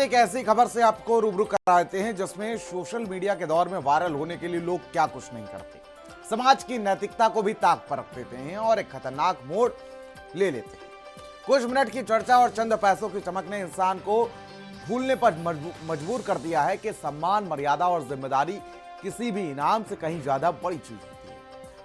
एक ऐसी खबर से आपको रूबरू कराते हैं जिसमें सोशल मीडिया के दौर में वायरल होने के लिए लोग क्या कुछ नहीं करते, समाज की नैतिकता को भी ताक पर रख देते हैं और एक खतरनाक मोड़ ले लेते हैं। कुछ मिनट की चर्चा और चंद पैसों की चमक ने इंसान को भूलने पर मजबूर कर दिया है कि सम्मान, मर्यादा और जिम्मेदारी किसी भी इनाम से कहीं ज्यादा बड़ी चीज होती है।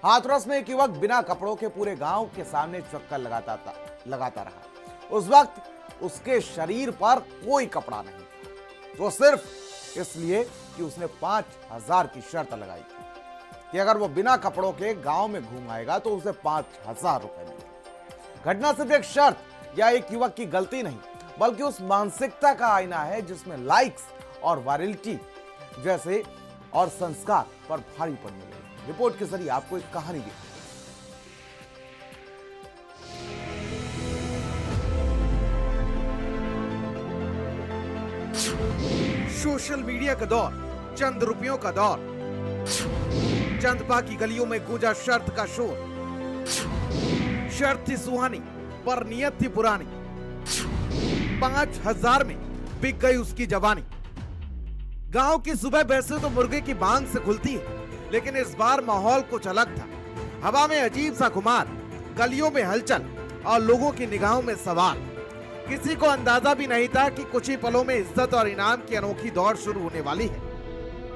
हाथरस में एक युवक बिना कपड़ों के पूरे गांव के सामने चक्कर लगाता रहा। उस वक्त उसके शरीर पर कोई कपड़ा नहीं था, तो सिर्फ इसलिए कि उसने 5,000 की शर्त लगाई थी कि अगर वो बिना कपड़ों के गांव में घूम आएगा तो उसे 5,000 रुपए मिलेंगे। घटना सिर्फ एक शर्त या एक युवक की गलती नहीं, बल्कि उस मानसिकता का आईना है जिसमें लाइक्स और वायरलिटी जैसे और संस्कार पर भारी पड़ने लगे। रिपोर्ट के जरिए आपको एक कहानी दी। सोशल मीडिया का दौर, चंद रुपयों का दौर, चंदपा की गलियों में गूंजा शर्त का शोर। शर्त थी सुहानी पर नियत थी पुरानी। 5,000 में बिक गई उसकी जवानी। गांव की सुबह वैसे तो मुर्गे की बांग से खुलती है, लेकिन इस बार माहौल कुछ अलग था। हवा में अजीब सा खुमार, गलियों में हलचल और लोगों की निगाहों में सवाल। किसी को अंदाजा भी नहीं था कि कुछ ही पलों में इज्जत और इनाम की अनोखी दौड़ शुरू होने वाली है।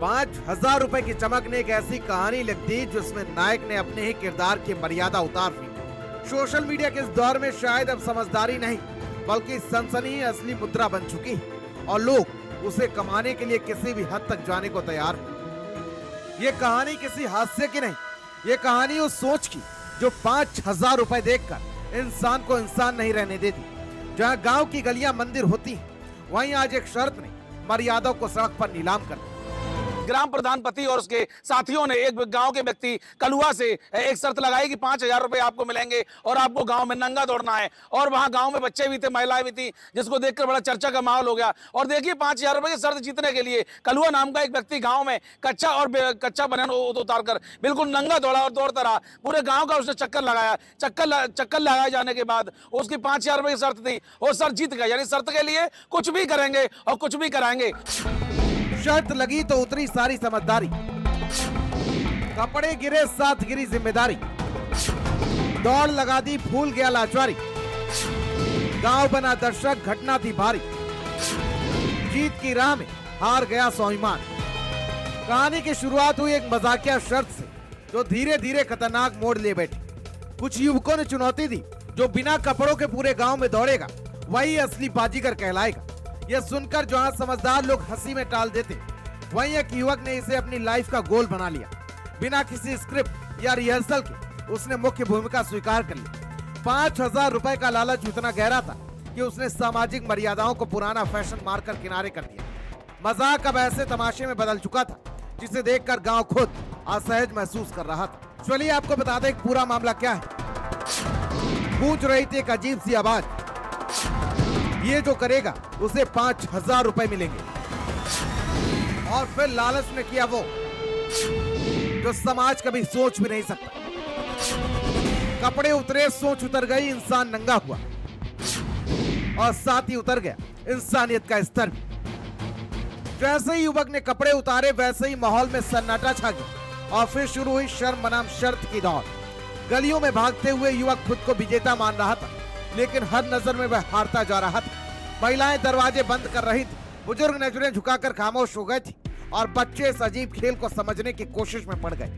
5,000 रुपए की चमक ने एक ऐसी कहानी लिख दी जिसमें नायक ने अपने ही किरदार की मर्यादा उतार दी। सोशल मीडिया के इस दौर में शायद अब समझदारी नहीं, बल्कि सनसनी ही असली मुद्रा बन चुकी है और लोग उसे कमाने के लिए किसी भी हद तक जाने को तैयार हैं। ये कहानी किसी हादसे की नहीं, ये कहानी उस सोच की जो 5,000 रुपए देखकर इंसान को इंसान नहीं रहने देती। जहां गांव की गलियां मंदिर होती हैं, वहीं आज एक शर्त ने मर्यादा को सड़क पर नीलाम कर दिया। ग्राम प्रधान पति और उसके साथियों ने एक गांव के व्यक्ति कलुआ से एक शर्त लगाई कि 5,000 रुपए आपको मिलेंगे और आपको गांव में नंगा दौड़ना है। और वहां गांव में बच्चे भी थे, महिलाएं भी थी, जिसको देखकर बड़ा चर्चा का माहौल हो गया। और देखिए 5,000 रुपए की शर्त जीतने के लिए कलुआ नाम का एक व्यक्ति गाँव में कच्चा बनियान उतार कर बिल्कुल नंगा दौड़ा और दौड़ता रहा। पूरे गाँव का उसने चक्कर लगाया। चक्कर लगाए जाने के बाद उसकी 5,000 रुपए की शर्त थी, वो शर्त जीत गया। यानी शर्त के लिए कुछ भी करेंगे और कुछ भी कराएंगे। शर्त लगी तो उतरी सारी समझदारी, कपड़े गिरे साथ गिरी जिम्मेदारी। दौड़ लगा दी, फूल गया लाचारी। गांव बना दर्शक, घटना थी भारी। जीत की राह में हार गया स्वाभिमान। कहानी की शुरुआत हुई एक मजाकिया शर्त से जो धीरे धीरे खतरनाक मोड़ ले बैठी। कुछ युवकों ने चुनौती दी, जो बिना कपड़ों के पूरे गांव में दौड़ेगा वही असली बाजीगर कहलाएगा। यह सुनकर जहां समझदार लोग हंसी में टाल देते, वहीं एक युवक ने इसे अपनी लाइफ का गोल बना लिया। बिना किसी स्क्रिप्ट या रिहर्सल के उसने मुख्य भूमिका स्वीकार कर ली। 5,000 रुपए का लालच इतना गहरा था कि उसने सामाजिक मर्यादाओं को पुराना फैशन मारकर किनारे कर दिया। मजाक अब ऐसे तमाशे में बदल चुका था जिसे देखकर गांव खुद असहज महसूस कर रहा था। चलिए आपको बता दें पूरा मामला क्या है। गूंज रही थी एक अजीब सी आवाज, ये जो करेगा उसे 5,000 रुपए मिलेंगे। और फिर लालच ने किया वो जो समाज कभी सोच भी नहीं सकता। कपड़े उतरे, सोच उतर गई, इंसान नंगा हुआ और साथ ही उतर गया इंसानियत का स्तर भी। जैसे ही युवक ने कपड़े उतारे वैसे ही माहौल में सन्नाटा छा गया और फिर शुरू हुई शर्म बनाम शर्त की दौड़। गलियों में भागते हुए युवक खुद को विजेता मान रहा था, लेकिन हर नजर में वह हारता जा रहा था। महिलाएं दरवाजे बंद कर रही थी, बुजुर्ग नजरें झुकाकर खामोश हो गए थे और बच्चे इस अजीब खेल को समझने की कोशिश में पड़ गए।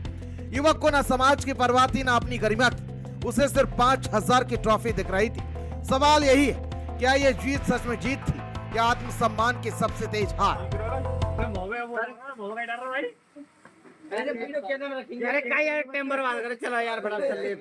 युवक को न समाज की परवाह थी, न अपनी गरिमा की। उसे सिर्फ 5,000 की ट्रॉफी दिख रही थी। सवाल यही है, क्या यह जीत सच में जीत थी या आत्मसम्मान की सबसे तेज हार? अरे क्या यार टाइम बर्बाद कर, चलो यार बड़ा चल ले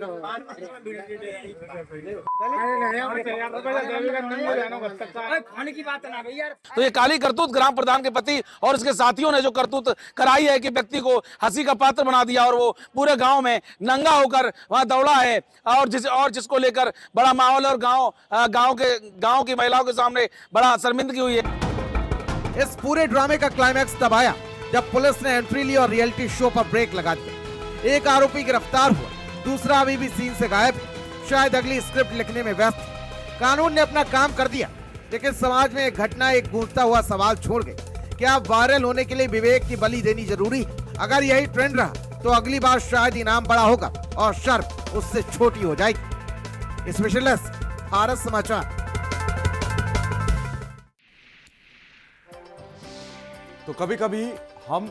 खाने की बात ना भैया। तो ये काली करतूत ग्राम प्रधान के पति और उसके साथियों ने जो करतूत कराई है कि व्यक्ति को हंसी का पात्र बना दिया और वो पूरे गांव में नंगा होकर वहां दौड़ा है और जिसको लेकर बड़ा माहौल और गांव की महिलाओं के सामने बड़ा शर्मिंदगी हुई है। इस पूरे ड्रामे का क्लाइमैक्स तब आया जब पुलिस ने एंट्री ली और रियलिटी शो पर ब्रेक लगा दिया। एक आरोपी गिरफ्तार हुआ, दूसरा अभी भी सीन से गायब है, शायद अगली स्क्रिप्ट लिखने में व्यस्त है। कानून ने अपना काम कर दिया, लेकिन समाज में एक घटना एक गूंजता हुआ सवाल छोड़ गई। क्या वायरल होने के लिए विवेक की बलि देनी जरूरी? अगर यही ट्रेंड रहा तो अगली बार शायद इनाम बड़ा होगा और शर्म उससे छोटी हो जाएगी। स्पेशलिस्ट भारत समाचार। तो कभी कभी हम